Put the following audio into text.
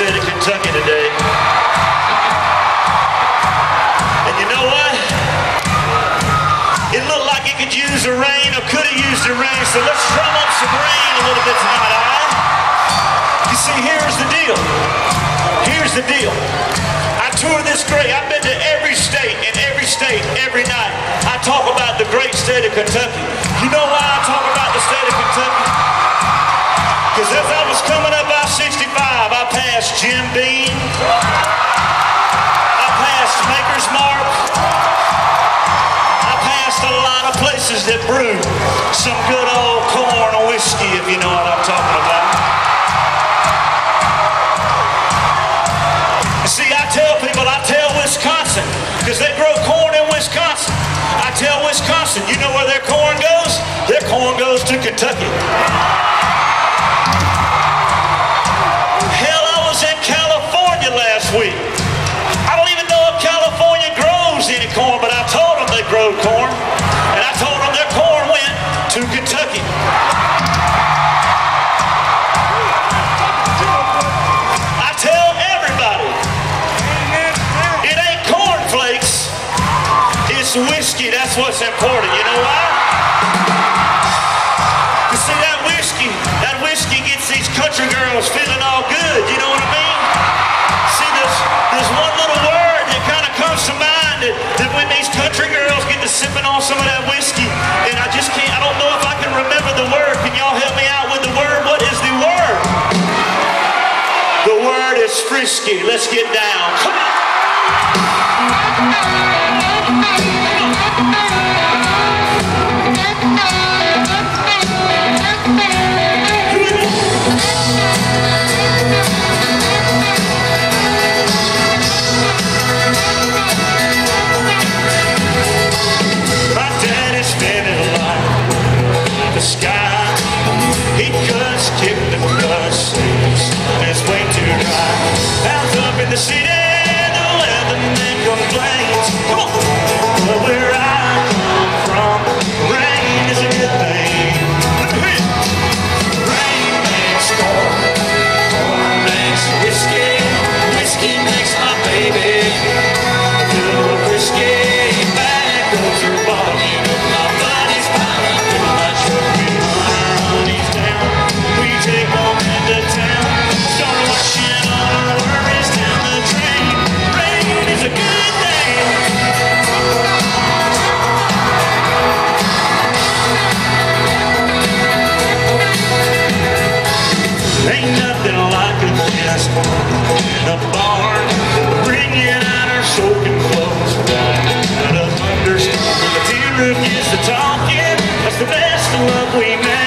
state of Kentucky today. And you know what? It looked like it could use the rain, or could have used the rain, so let's drum up some rain a little bit tonight, all right? You see, here's the deal. Here's the deal. I tour this great. I've been to every state, every night. I talk about the great state of Kentucky. You know why I talk about the state of Kentucky? Because as I was coming up I-65, I passed Jim Beam. I passed Maker's Mark. I passed a lot of places that brew some good old corn or whiskey, if you know what I'm talking about. See, I tell people, I tell Wisconsin, because they grow corn in Wisconsin. I tell Wisconsin, you know where their corn goes? Their corn goes to Kentucky. Hell, I was in California last week. I don't even know if California grows any corn, but I told them they grow corn. And I told them their corn went to Kentucky. I tell everybody, it ain't cornflakes, it's whiskey. That's what's important. You know why? You see, that whiskey gets these country girls feeling all good. You know what I mean? See, there's one little word that kind of comes to mind that when these country girls get to sipping on some of that whiskey, and I just can't, I don't know if I can remember the word. Can y'all help me out with the word? What is the word? The word is frisky. Let's get down. Come on. My daddy spent his life in the sky. He cuts, kicked the dust, and it's way too dry. Out up in the city, the weatherman complains. Come on. But where I come from, rain is a good thing. Rain makes corn, corn makes whiskey, whiskey makes my baby feel frisky. Back goes her body, my body's piling through my truck. We run our honeys down, we take them into town, start washing all our worries down the drain. Rain is a good thing. Ain't nothing like a dance in a barn, bringing out our soaking clothes out of thunderstorm. The tin roof gets to talking, that's the best of love we made.